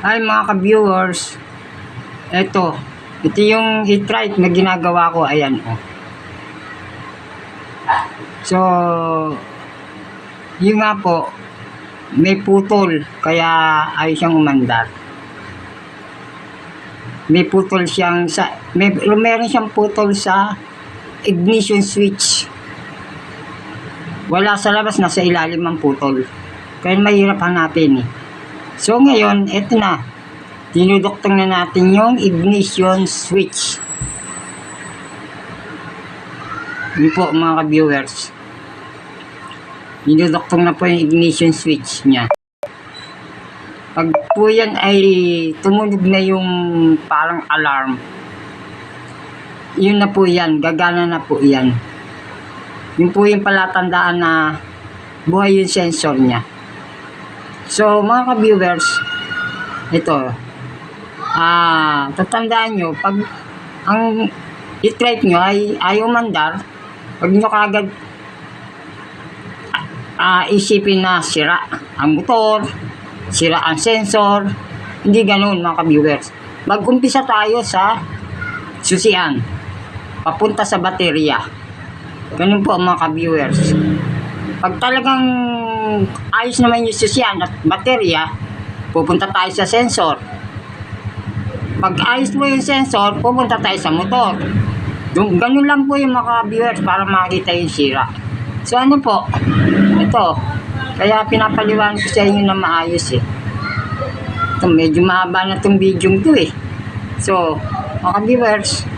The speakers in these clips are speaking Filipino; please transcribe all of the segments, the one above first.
Hi mga ka-viewers, ito yung heat right na ginagawa ko, ayan oh. So, yun nga po, may putol, kaya ayaw siyang umandar. May putol siyang, meron siyang putol sa ignition switch. Wala sa labas, nasa ilalim ang putol. Kaya mahirap hanapin eh. So ngayon, eto na. Dinuduktong na natin yung ignition switch. Yun po mga ka-viewers. Dinuduktong na po yung ignition switch niya. Pag po yan ay tumunog na yung parang alarm, yun na po yan, gagana na po yan. Yun po yung palatandaan na buhay yung sensor niya. So mga ka-viewers, ito, tatandaan nyo, pag ang heat right nyo ay ayaw mandar, pag nyo kagad isipin na sira ang motor, sira ang sensor, hindi ganun mga ka-viewers. Mag-umpisa tayo sa susian, papunta sa baterya. Ganun po mga ka-viewers. Pag talagang ayos naman yung susian at baterya, pupunta tayo sa sensor. Pag ayos mo yung sensor, pupunta tayo sa motor. Ganun lang po yung mga viewers para makita yung sira. So ano po, ito, kaya pinapaliwanag ko sa inyo na maayos eh. Ito, medyo mahaba na itong video ko eh. So, mga viewers,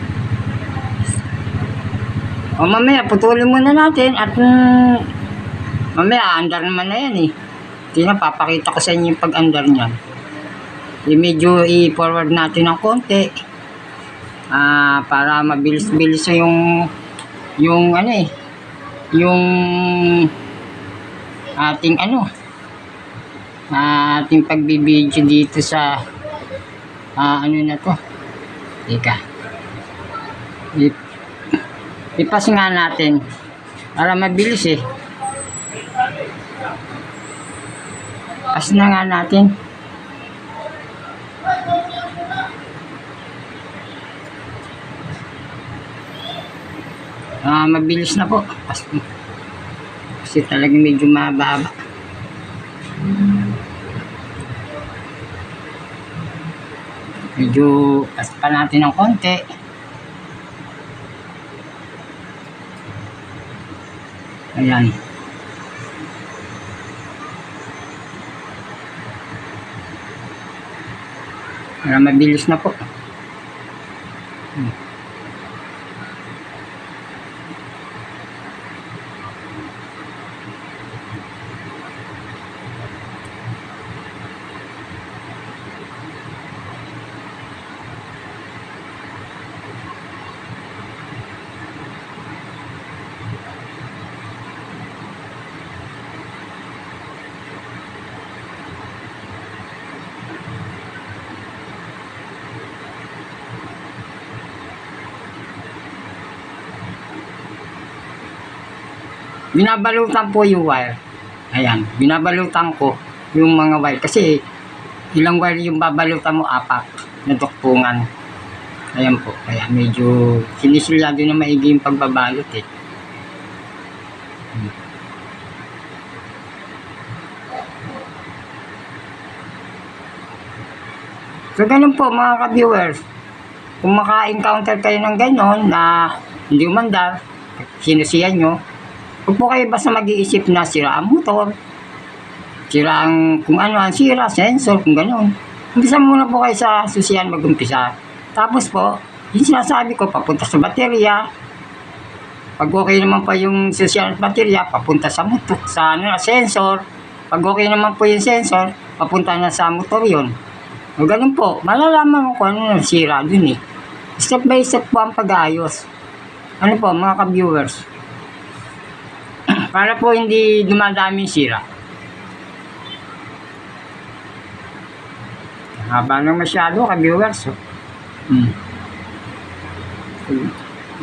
mamaya putulin muna natin at mamaya andar naman na yan eh. Papakita ko sa inyo yung pag-andar niyan. Medyo i-forward natin ng konti para mabilis-bilis yung ano eh, yung ating pagbibideo dito sa ano na to. Teka, ipas nga natin para mabilis eh. Pas na nga natin. Mabilis na po. Kasi talagang medyo mababa. Medyo pas pa natin ng konti. Ayan. Para mabilis na po. Binabalutan po yung wire. Ayan, binabalutan ko yung mga wire. Kasi ilang wire yung babalutan mo, apat na duktungan. Ayan po, kaya medyo sinisilyado na maigi yung pagbabalot eh. So ganun po mga ka-viewers. Kung maka-encounter kayo ng ganon na hindi umandar, sinusiyan nyo, huwag po kayo basta mag-iisip na sira ang motor, sira ang kung ano ang sira, sensor, kung gano'n. Umpisa muna po kayo sa susian mag-umpisa. Tapos po, yung sinasabi ko, papunta sa baterya. Pag okay naman pa yung susian at baterya, papunta sa motor, sa sensor. Pag okay naman po yung sensor, papunta na sa motor yun. O gano'n po, malalaman mo kung ano sira dun eh. Step by step po ang pag-aayos. Ano po mga ka-viewers? Para po hindi dumadami sira. Haba nang masyado ka-viewers.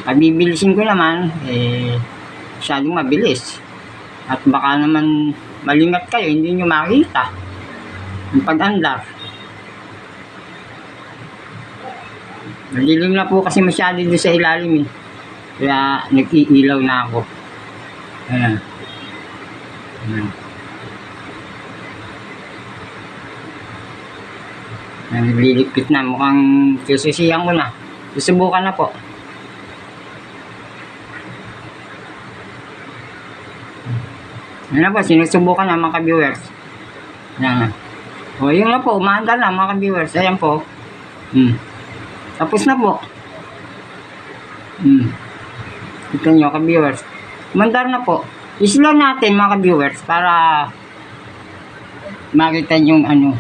Pabibilisin ko naman, masyadong mabilis. At baka naman malingat kayo, hindi nyo makita yung pag-andar. Malilim na po kasi masyado doon sa ilalim eh. Kaya nag-iilaw na ako. Ayan. Ayan. Naglilipit na. Mukhang susisiyan ko na. Susubukan na po. Ayan na po. Sinusubukan na mga ka-viewers. Ayan na. O yun na po. Umaandar na mga ka-viewers. Ayan po. Tapos na po. Ito nyo ka-viewers. Umaandar na po. I-slow natin mga ka-viewers para makita yung ano.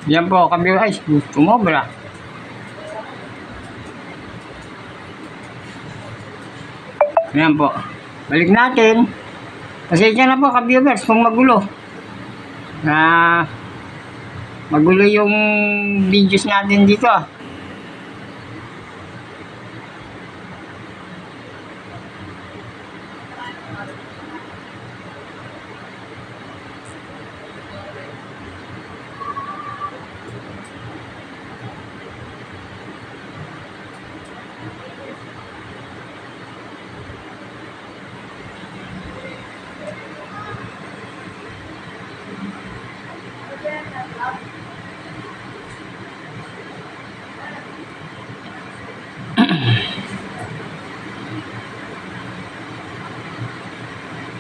Yan po, ka-viewers. Ay, tumobra. Yan po. Balik natin. Pasensya na po, ka-viewers, kung magulo. Magulo yung videos natin dito.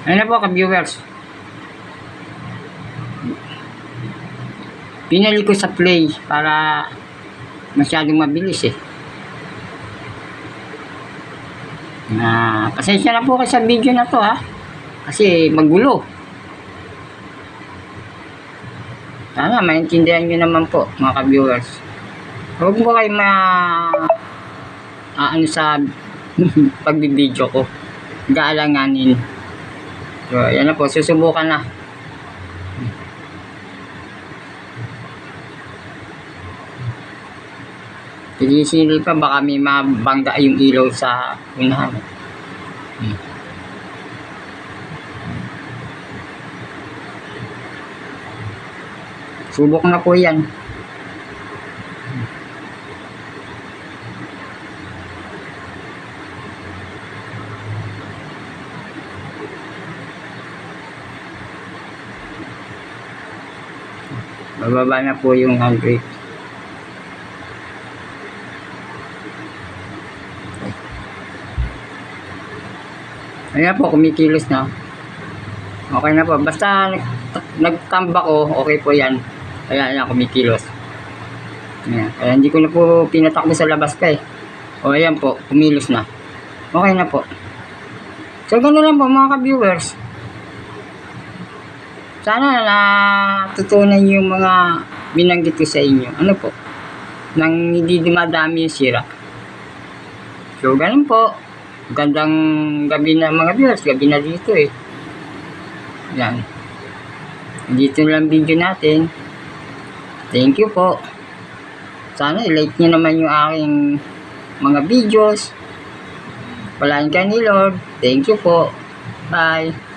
Ayun na po ka-viewers. Pinali ko sa play para masyadong mabilis eh. Pasensya na po kayo sa video na to ha. Kasi magulo. Sana maintindihan nyo naman po mga ka-viewers. Huwag mo kayo ano sa pagbibideo ko. Gaalanganin. So, yan na po, susubukan na. Sinisilip pa, baka may mabangga yung ilaw sa unahan. Subok na po yan. Bababa na po yung handbrake. Ayan po, kumikilos na. Okay na po. Basta nagtambak ko, okay po yan. Ayan, kumikilos. Ayan. Kaya hindi ko na po pinatakbo sa labas pa eh. O ayan po, kumilos na. Okay na po. So, gano'n lang po mga ka-viewers. Sana natutunan yung mga binanggit ko sa inyo. Ano po? Nang hindi dumadami yung sira. So, ganun po. Gandang gabi na mga viewers. Gabi na dito eh. Yan. Dito lang video natin. Thank you po. Sana i-like nyo naman yung aking mga videos. Palain ka ni Lord. Thank you po. Bye.